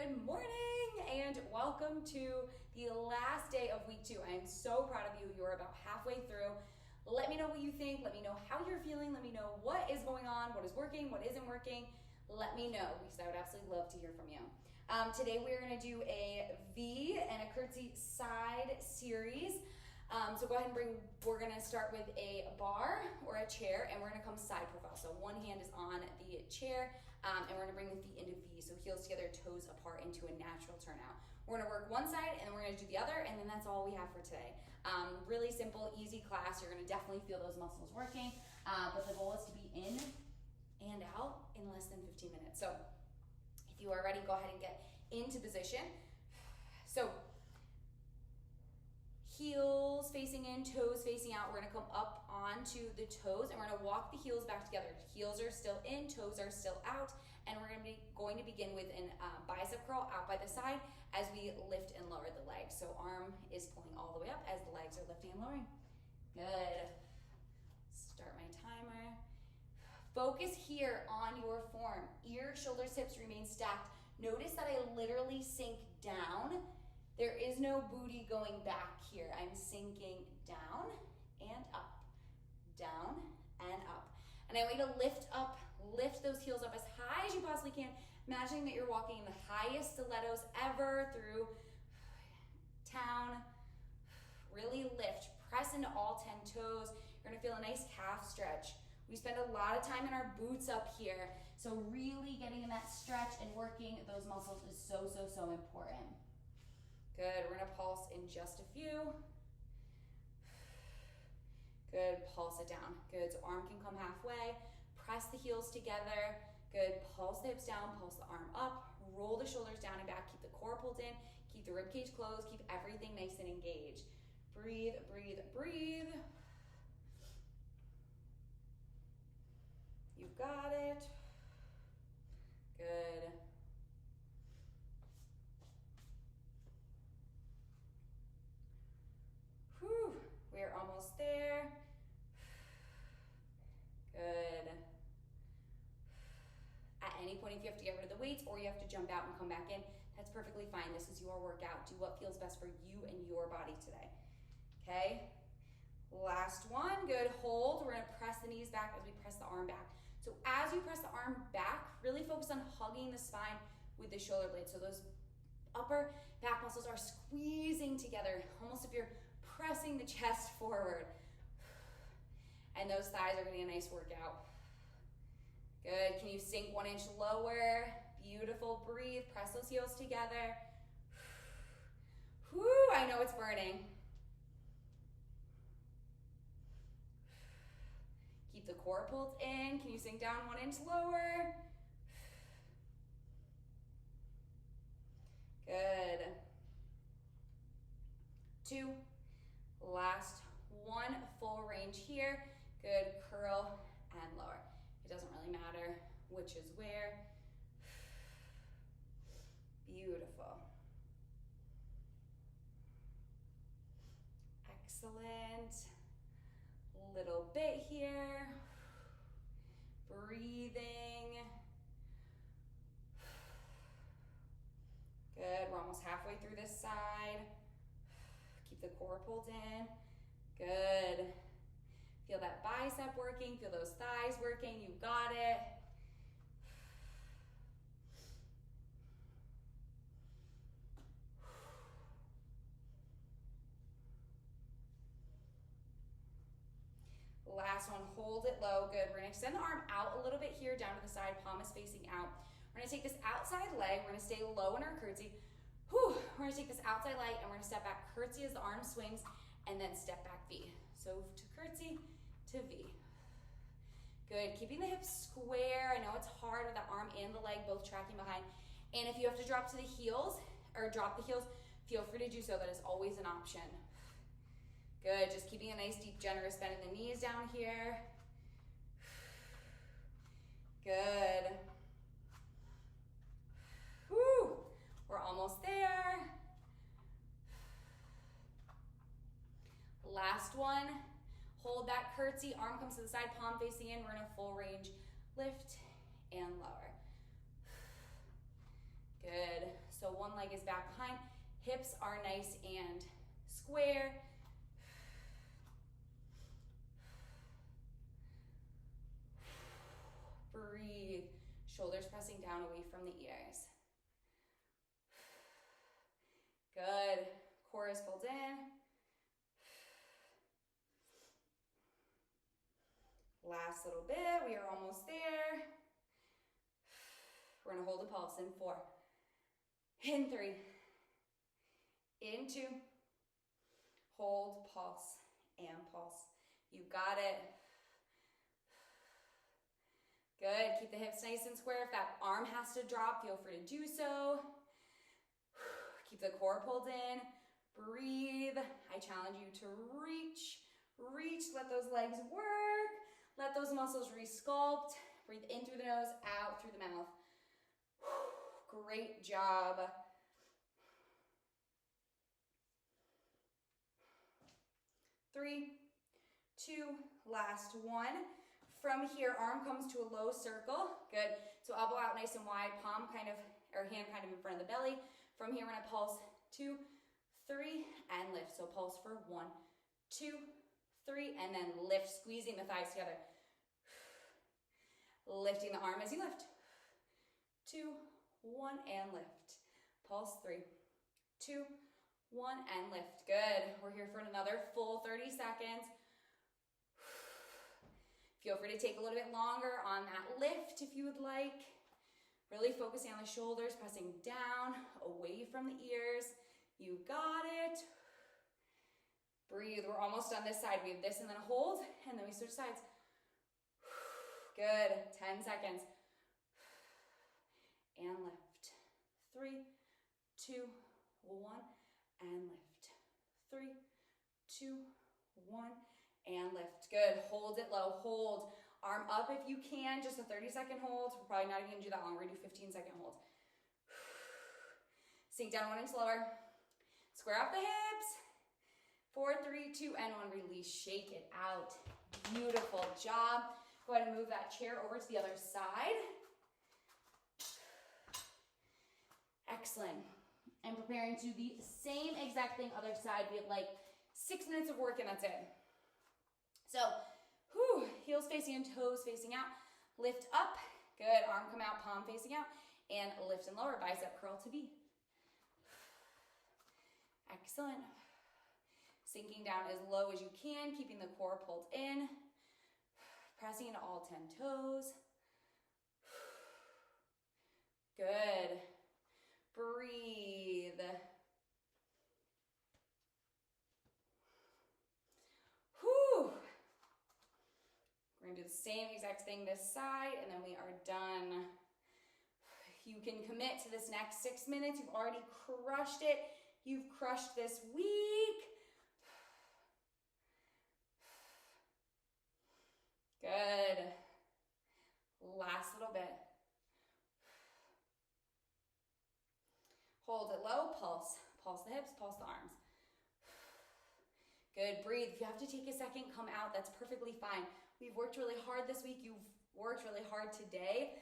Good morning and welcome to the last day of week 2. I am so proud of you. You're about halfway through. Let me know what you think. Let me know how you're feeling. Let me know what is going on, what is working, what isn't working. Let me know because I would absolutely love to hear from you. Today we're going to do a V and a curtsy side series. So go ahead and we're going to start with a bar or a chair, and we're going to come side profile. So one hand is on the chair, and we're going to bring the feet into V. So heels together, toes apart into a natural turnout. We're going to work one side, and then we're going to do the other, and then that's all we have for today. Really simple, easy class. You're going to definitely feel those muscles working, but the goal is to be in and out in less than 15 minutes. So if you are ready, go ahead and get into position. So heels facing in, toes facing out. We're gonna come up onto the toes and we're gonna walk the heels back together. Heels are still in, toes are still out, and we're going to begin with an bicep curl out by the side as we lift and lower the legs. So arm is pulling all the way up as the legs are lifting and lowering. Good. Start my timer. Focus here on your form. Ears, shoulders, hips remain stacked. Notice that I literally sink down. There is no booty going back here. I'm sinking down and up, down and up. And I want you to lift those heels up as high as you possibly can, imagining that you're walking the highest stilettos ever through town. Really lift, press into all 10 toes. You're gonna feel a nice calf stretch. We spend a lot of time in our boots up here, so really getting in that stretch and working those muscles is so important. Good, we're gonna pulse in just a few. Good, pulse it down. Good, so arm can come halfway. Press the heels together. Good, pulse the hips down, pulse the arm up. Roll the shoulders down and back. Keep the core pulled in. Keep the rib cage closed. Keep everything nice and engaged. Breathe, breathe, breathe. You got it. Good. Whew, we're almost there. Good. At any point, if you have to get rid of the weights or you have to jump out and come back in, that's perfectly fine. This is your workout. Do what feels best for you and your body today. Okay? Last one. Good. Hold. We're gonna press the knees back as we press the arm back. So as you press the arm back, really focus on hugging the spine with the shoulder blades. So those upper back muscles are squeezing together, almost if you're pressing the chest forward. And those thighs are getting a nice workout. Good. Can you sink 1 inch lower? Beautiful. Breathe. Press those heels together. Whew, I know it's burning. Keep the core pulled in. Can you sink down 1 inch lower? Good. 2. Last one, full range here. Good, curl and lower. It doesn't really matter which is where. Beautiful. Excellent. Little bit here. Breathing. Good, we're almost halfway through this side. Keep the core pulled in. Good. Feel that bicep working, feel those thighs working, you got it. Last one, hold it low, good. We're gonna extend the arm out a little bit here, down to the side, palm is facing out. We're gonna take this outside leg, we're gonna stay low in our curtsy. Whew. We're gonna take this outside leg and we're gonna step back, curtsy as the arm swings, and then step back V. So to curtsy to V. Good, keeping the hips square. I know it's hard with the arm and the leg both tracking behind. And if you have to drop to the heels, or drop the heels, feel free to do so. That is always an option. Good, just keeping a nice deep generous bend in the knees down here. Good. Whew, we're almost there. Last one, hold that curtsy, arm comes to the side, palm facing in. We're in a full range lift and lower. Good. So one leg is back behind. Hips are nice and square. Breathe. Shoulders pressing down away from the ears. Good. Core is pulled in. Last little bit. We are almost there. We're going to hold the pulse in 4. In 3. In 2. Hold, pulse, and pulse. You got it. Good. Keep the hips nice and square. If that arm has to drop, feel free to do so. Keep the core pulled in. Breathe. I challenge you to reach. Reach. Let those legs work. Let those muscles re-sculpt. Breathe in through the nose, out through the mouth. Great job. Three, 2, last 1. From here, arm comes to a low circle. Good. So elbow out nice and wide, palm kind of, or hand kind of in front of the belly. From here, we're gonna pulse 2, 3, and lift. So pulse for 1, 2, 3, and then lift, squeezing the thighs together. Lifting the arm as you lift. 2, 1, and lift. Pulse 3, 2, 1, and lift. Good. We're here for another full 30 seconds. Feel free to take a little bit longer on that lift if you would like. Really focusing on the shoulders, pressing down, away from the ears. You got it. Breathe. We're almost on this side. We have this and then a hold, and then we switch sides. Good. 10 seconds. And lift. 3, 2, 1, and lift. 3, 2, 1, and lift. Good. Hold it low. Hold. Arm up if you can. Just a 30-second hold. We're probably not even going to do that long. We're going to do 15-second hold. Sink down 1 inch lower. Square off the hips. 4, 3, 2, and 1. Release. Shake it out. Beautiful job. Go ahead and move that chair over to the other side. Excellent. And preparing to do the same exact thing other side. We have like 6 minutes of work and that's it. So, heels facing in, toes facing out. Lift up. Good. Arm come out, palm facing out. And lift and lower. Bicep curl to B. Excellent. Sinking down as low as you can, keeping the core pulled in. Pressing into all 10 toes. Good. Breathe. Whew. We're going to do the same exact thing this side, and then we are done. You can commit to this next 6 minutes. You've already crushed it. You've crushed this week. Good. Last little bit. Hold it low, pulse. Pulse the hips, pulse the arms. Good, breathe. If you have to take a second, come out. That's perfectly fine. We've worked really hard this week. You've worked really hard today.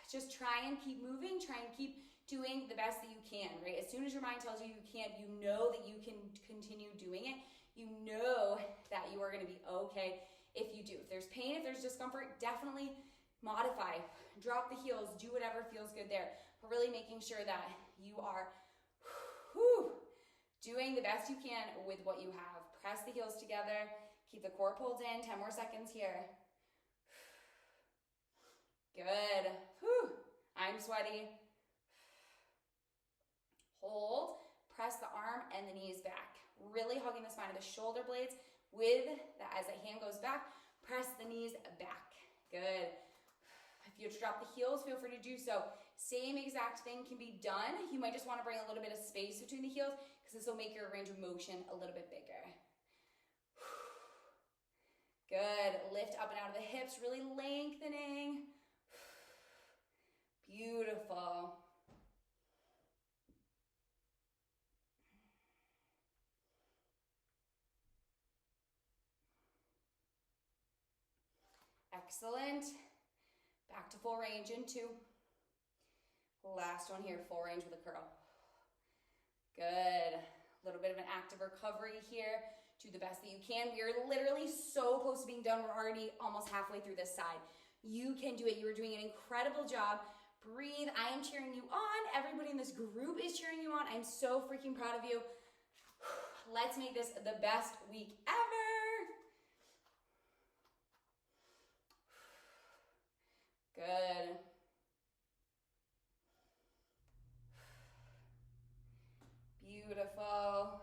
Just try and keep moving. Try and keep doing the best that you can, right? As soon as your mind tells you you can't, you know that you can continue doing it. You know that you are going to be okay if you do. If there's pain, if there's discomfort, definitely modify. Drop the heels. Do whatever feels good there. But really making sure that you are doing the best you can with what you have. Press the heels together. Keep the core pulled in. 10 more seconds here. Good. I'm sweaty. Hold. Press the arm and the knees back. Really hugging the spine of the shoulder blades with that as the hand goes back. Press the knees back. Good. If you have to drop the heels, feel free to do so. Same exact thing can be done. You might just want to bring a little bit of space between the heels because this will make your range of motion a little bit bigger. Good. Lift up and out of the hips, really lengthening. Beautiful. Excellent. Back to full range in 2. Last one here, full range with a curl. Good. A little bit of an active recovery here. Do the best that you can. We are literally so close to being done. We're already almost halfway through this side. You can do it. You are doing an incredible job. Breathe. I am cheering you on. Everybody in this group is cheering you on. I'm so freaking proud of you. Let's make this the best week ever. Good. Beautiful.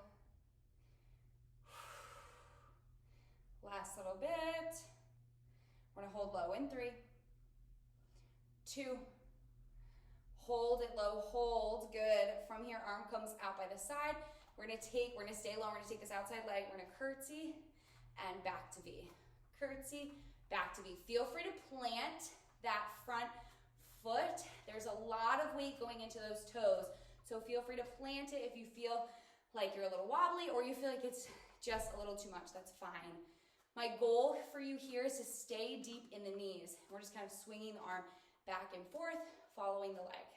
Last little bit. We're gonna hold low in 3, 2, hold it low, hold, good. From here, arm comes out by the side. We're gonna stay low, we're gonna take this outside leg, we're gonna curtsy and back to V. Curtsy, back to V. Feel free to plant that front foot. There's a lot of weight going into those toes, so feel free to plant it if you feel like you're a little wobbly or you feel like it's just a little too much, that's fine. My goal for you here is to stay deep in the knees. We're just kind of swinging the arm back and forth, following the leg.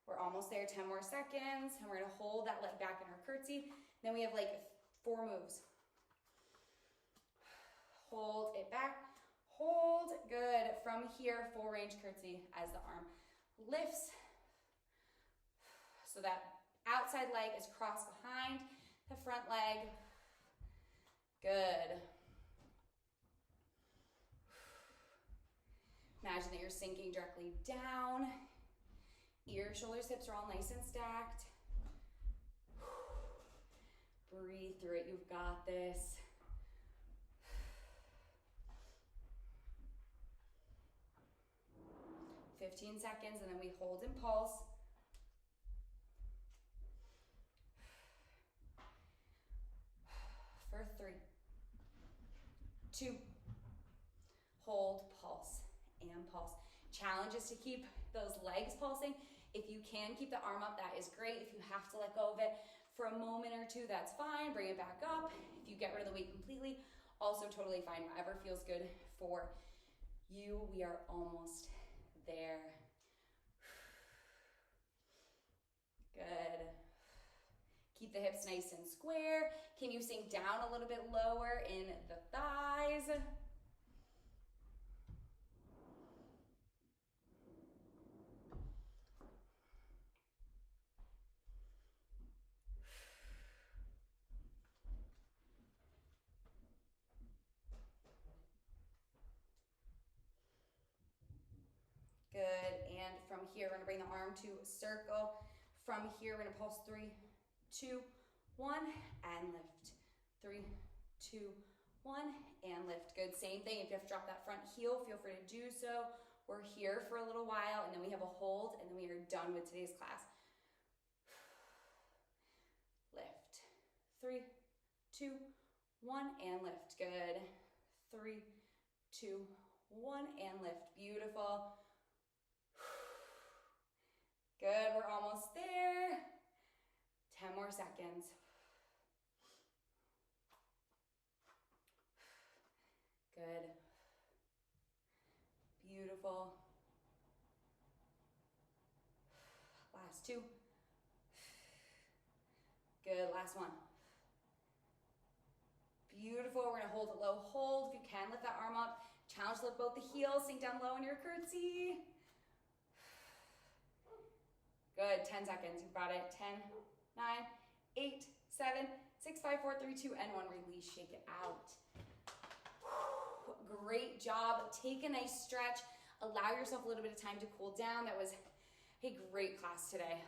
We're almost there, 10 more seconds, and we're gonna hold that leg back in our curtsy. Then we have like 4 moves. Hold it back, hold, good. From here, full range curtsy as the arm lifts. So that outside leg is crossed behind the front leg. Good. Imagine that you're sinking directly down. Ears, shoulders, hips are all nice and stacked. Breathe through it, you've got this. "15 seconds, and then we hold and pulse. For 3, 2, hold, pulse, and pulse. Challenge is to keep those legs pulsing. If you can keep the arm up, that is great. If you have to let go of it for a moment or 2, that's fine. Bring it back up. If you get rid of the weight completely, also totally fine. Whatever feels good for you. We are almost there. Good. Keep the hips nice and square. Can you sink down a little bit lower in the thighs? Good, and from here, we're gonna bring the arm to circle. From here, we're gonna pulse 3, 2, 1, and lift. 3, 2, 1, and lift. Good, same thing. If you have to drop that front heel, feel free to do so. We're here for a little while, and then we have a hold, and then we are done with today's class. Lift. 3, 2, 1, and lift. Good. 3, 2, 1, and lift. Beautiful. Good, we're almost there. 10 more seconds. Good. Beautiful. Last 2. Good, last 1. Beautiful, we're gonna hold it low, hold. If you can, lift that arm up. Challenge to lift both the heels, sink down low in your curtsy. Good, 10 seconds, you've got it. 10, 9, 8, 7, 6, 5, 4, 3, 2, and 1. Release, shake it out. Great job. Take a nice stretch. Allow yourself a little bit of time to cool down. That was a great class today.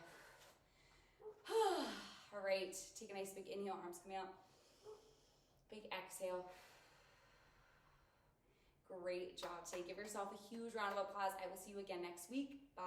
All right, take a nice big inhale, arms coming out. Big exhale. Great job today. Give yourself a huge round of applause. I will see you again next week. Bye.